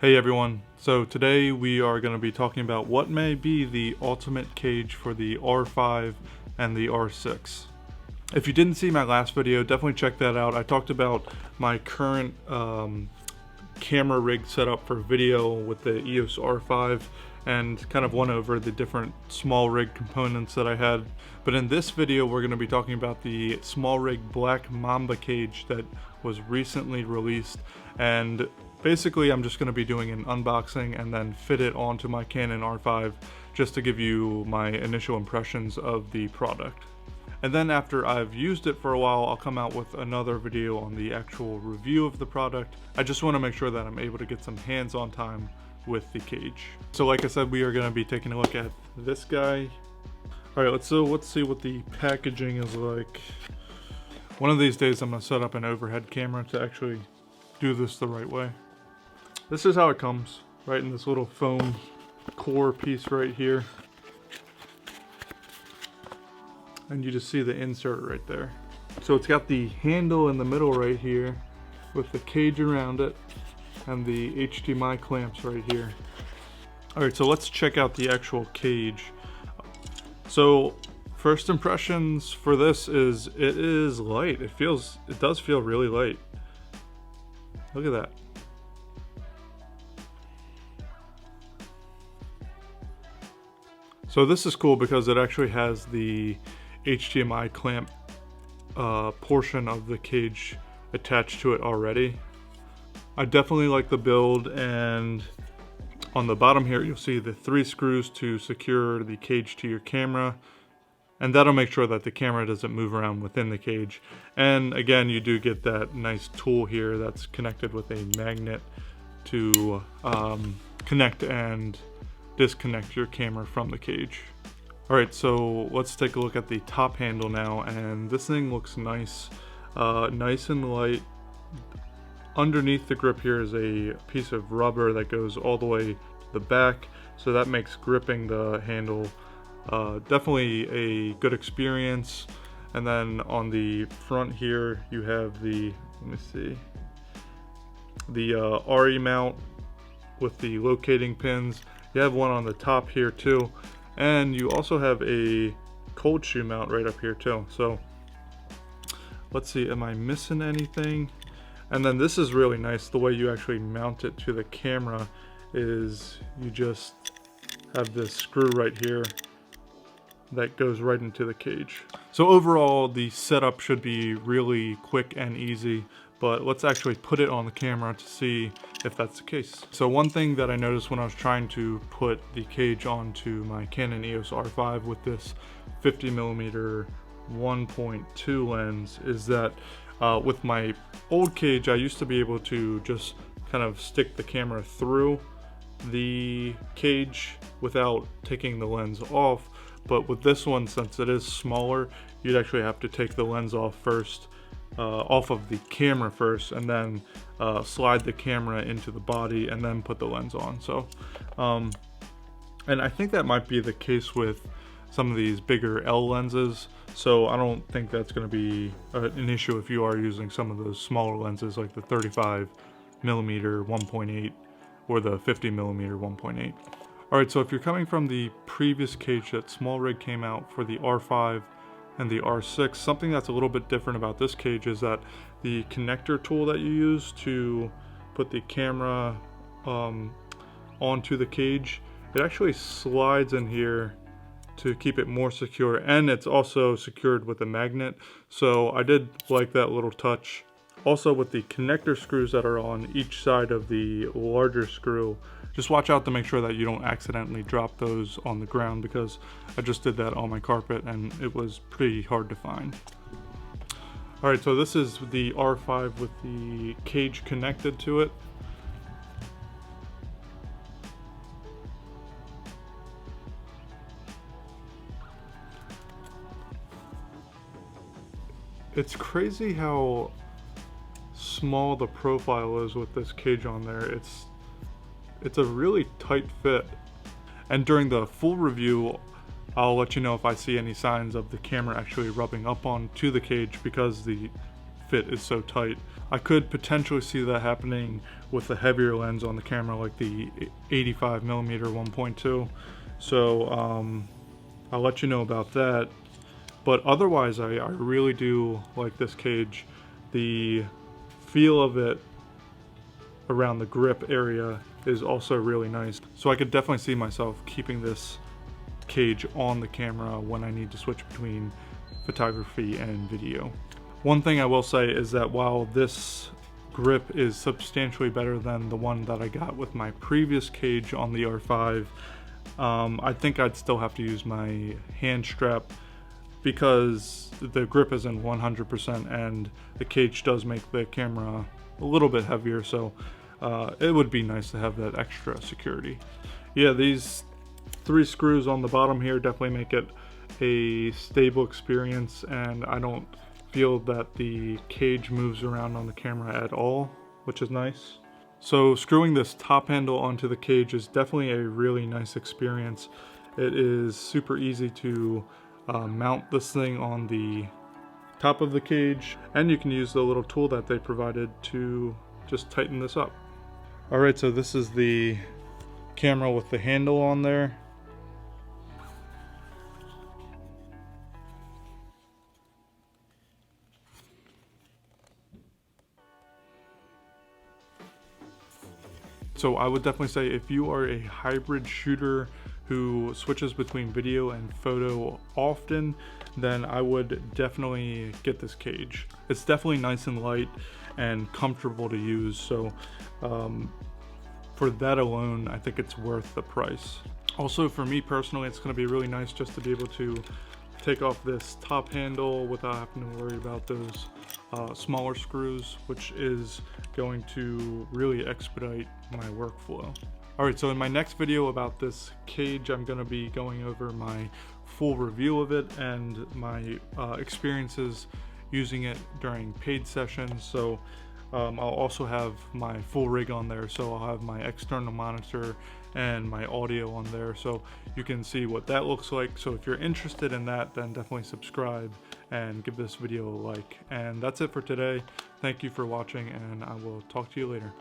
Hey everyone, so today we are going to be talking about what may be the ultimate cage for the R5 and the R6. If you didn't see my last video, definitely check that out. I talked about my current camera rig setup for video with the EOS R5 and kind of went over the different SmallRig components that I had. But in this video we're going to be talking about the SmallRig Black Mamba cage that was recently released, and basically I'm just going to be doing an unboxing and then fit it onto my Canon R5 just to give you my initial impressions of the product. And then after I've used it for a while, I'll come out with another video on the actual review of the product. I just want to make sure that I'm able to get some hands-on time with the cage. So like I said, we are going to be taking a look at this guy. Alright, let's see what the packaging is like. One of these days I'm going to set up an overhead camera to actually do this the right way. This is how it comes, right in this little foam core piece right here. And you just see the insert right there. So it's got the handle in the middle right here with the cage around it and the HDMI clamps right here. Alright, so let's check out the actual cage. So first impressions for this is it is light. It does feel really light. Look at that. So this is cool because it actually has the HDMI clamp portion of the cage attached to it already. I definitely like the build, and on the bottom here you'll see the 3 screws to secure the cage to your camera, and that'll make sure that the camera doesn't move around within the cage. And again, you do get that nice tool here that's connected with a magnet to connect and disconnect your camera from the cage. Alright, so let's take a look at the top handle now, and this thing looks nice, nice and light. Underneath the grip here is a piece of rubber that goes all the way to the back, so that makes gripping the handle definitely a good experience. And then on the front here you have the, let me see, the RE mount with the locating pins. You have one on the top here too, and you also have a cold shoe mount right up here too. So let's see, am I missing anything? And then this is really nice, the way you actually mount it to the camera is you just have this screw right here that goes right into the cage. So overall the setup should be really quick and easy, but let's actually put it on the camera to see if that's the case. So one thing that I noticed when I was trying to put the cage onto my Canon EOS R5 with this 50mm 1.2 lens is that with my old cage I used to be able to just kind of stick the camera through the cage without taking the lens off, but with this one, since it is smaller, you'd actually have to take the lens off first, off of the camera first, and then slide the camera into the body and then put the lens on. So and I think that might be the case with some of these bigger L lenses, so I don't think that's going to be an issue if you are using some of those smaller lenses like the 35mm 1.8 or the 50mm 1.8. Alright, so if you're coming from the previous cage that SmallRig came out for the R5 and the R6, something that's a little bit different about this cage is that the connector tool that you use to put the camera onto the cage, it actually slides in here to keep it more secure, and it's also secured with a magnet. So I did like that little touch. Also with the connector screws that are on each side of the larger screw, just watch out to make sure that you don't accidentally drop those on the ground, because I just did that on my carpet and it was pretty hard to find. Alright, so this is the R5 with the cage connected to it. It's crazy how small the profile is with this cage on there. It's a really tight fit, and during the full review I'll let you know if I see any signs of the camera actually rubbing up onto the cage because the fit is so tight. I could potentially see that happening with a heavier lens on the camera, like the 85mm 1.2. So I'll let you know about that. But otherwise, I really do like this cage. The feel of it around the grip area is also really nice. So I could definitely see myself keeping this cage on the camera when I need to switch between photography and video. One thing I will say is that while this grip is substantially better than the one that I got with my previous cage on the R5, I think I'd still have to use my hand strap because the grip isn't 100% and the cage does make the camera a little bit heavier, so it would be nice to have that extra security. Yeah, these 3 screws on the bottom here definitely make it a stable experience, and I don't feel that the cage moves around on the camera at all, which is nice. So screwing this top handle onto the cage is definitely a really nice experience. It is super easy to mount this thing on the top of the cage, and you can use the little tool that they provided to just tighten this up. Alright, so this is the camera with the handle on there. So I would definitely say if you are a hybrid shooter who switches between video and photo often, then I would definitely get this cage. It's definitely nice and light and comfortable to use, so for that alone, I think it's worth the price. Also, for me personally, it's going to be really nice just to be able to take off this top handle without having to worry about those smaller screws, which is going to really expedite my workflow. Alright, so in my next video about this cage, I'm going to be going over my full review of it and my experiences using it during paid sessions. So I'll also have my full rig on there, so I'll have my external monitor and my audio on there, so you can see what that looks like. So if you're interested in that, then definitely subscribe and give this video a like. And that's it for today. Thank you for watching, and I will talk to you later.